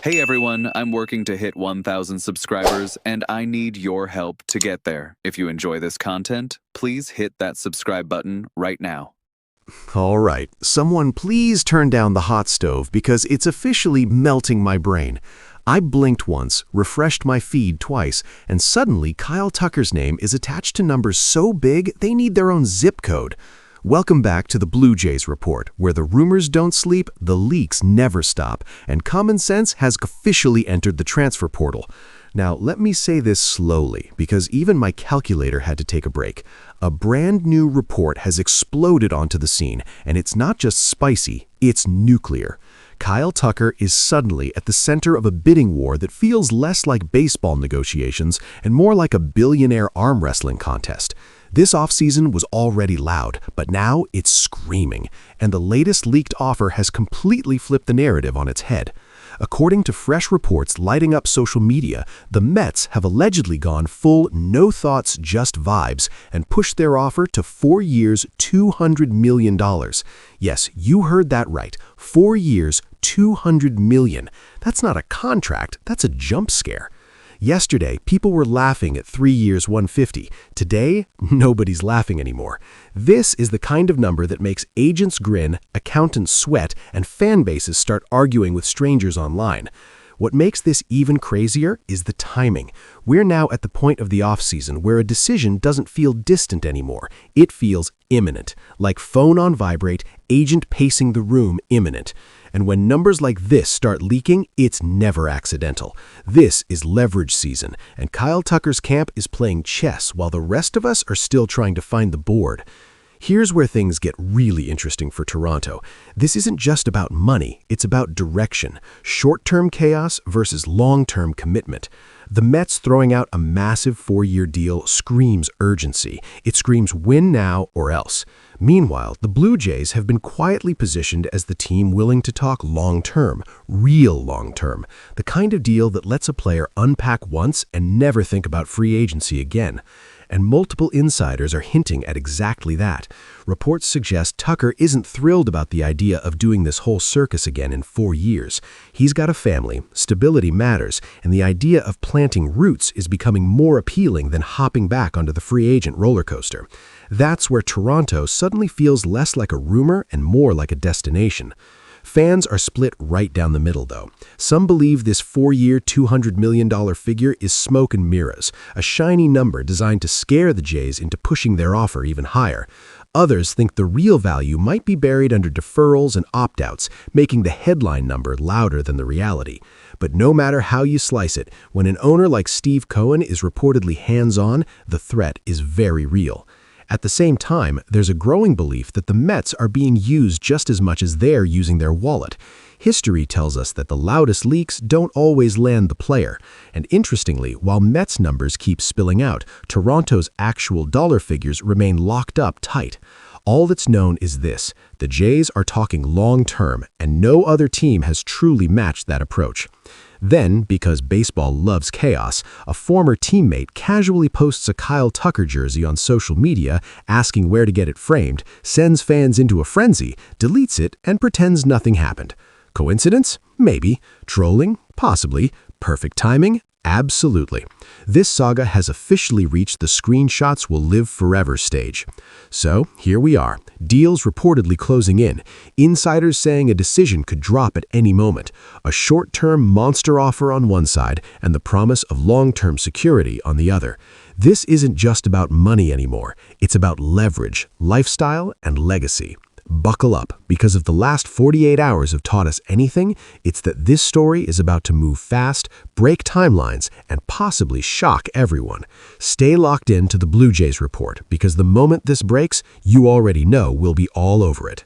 Hey everyone, I'm working to hit 1,000 subscribers and I need your help to get there. If you enjoy this content, please hit that subscribe button right now. All right, someone please turn down the hot stove because it's officially melting my brain. I blinked once, refreshed my feed twice, and suddenly Kyle Tucker's name is attached to numbers so big they need their own zip code. Welcome back to the Blue Jays Report, where the rumors don't sleep, the leaks never stop, and common sense has officially entered the transfer portal. Now, let me say this slowly, because even my calculator had to take a break. A brand new report has exploded onto the scene, and it's not just spicy, it's nuclear. Kyle Tucker is suddenly at the center of a bidding war that feels less like baseball negotiations and more like a billionaire arm wrestling contest. This offseason was already loud, but now it's screaming, and the latest leaked offer has completely flipped the narrative on its head. According to fresh reports lighting up social media, the Mets have allegedly gone full no thoughts, just vibes and pushed their offer to 4 years, $200 million. Yes, you heard that right. 4 years, $200 million. That's not a contract, that's a jump scare. Yesterday, people were laughing at 3 years, $150. Today, nobody's laughing anymore. This is the kind of number that makes agents grin, accountants sweat, and fan bases start arguing with strangers online. What makes this even crazier is the timing. We're now at the point of the offseason where a decision doesn't feel distant anymore. It feels imminent, like phone on vibrate, agent pacing the room imminent. And when numbers like this start leaking, it's never accidental. This is leverage season, and Kyle Tucker's camp is playing chess while the rest of us are still trying to find the board. Here's where things get really interesting for Toronto. This isn't just about money, it's about direction. Short-term chaos versus long-term commitment. The Mets throwing out a massive 4-year deal screams urgency. It screams win now or else. Meanwhile, the Blue Jays have been quietly positioned as the team willing to talk long-term, real long-term, the kind of deal that lets a player unpack once and never think about free agency again. And multiple insiders are hinting at exactly that. Reports suggest Tucker isn't thrilled about the idea of doing this whole circus again in 4 years. He's got a family, stability matters, and the idea of planting roots is becoming more appealing than hopping back onto the free agent roller coaster. That's where Toronto suddenly feels less like a rumor and more like a destination. Fans are split right down the middle, though. Some believe this 4-year, $200 million figure is smoke and mirrors, a shiny number designed to scare the Jays into pushing their offer even higher. Others think the real value might be buried under deferrals and opt-outs, making the headline number louder than the reality. But no matter how you slice it, when an owner like Steve Cohen is reportedly hands-on, the threat is very real. At the same time, there's a growing belief that the Mets are being used just as much as they're using their wallet. History tells us that the loudest leaks don't always land the player. And interestingly, while Mets numbers keep spilling out, Toronto's actual dollar figures remain locked up tight. All that's known is this: the Jays are talking long-term, and no other team has truly matched that approach. Then, because baseball loves chaos, a former teammate casually posts a Kyle Tucker jersey on social media, asking where to get it framed, sends fans into a frenzy, deletes it, and pretends nothing happened. Coincidence? Maybe. Trolling? Possibly. Perfect timing? Absolutely. This saga has officially reached the screenshots will live forever stage. So, here we are. Deals reportedly closing in. Insiders saying a decision could drop at any moment. A short-term monster offer on one side and the promise of long-term security on the other. This isn't just about money anymore. It's about leverage, lifestyle, and legacy. Buckle up, because if the last 48 hours have taught us anything, it's that this story is about to move fast, break timelines, and possibly shock everyone. Stay locked in to the Blue Jays Report, because the moment this breaks, you already know we'll be all over it.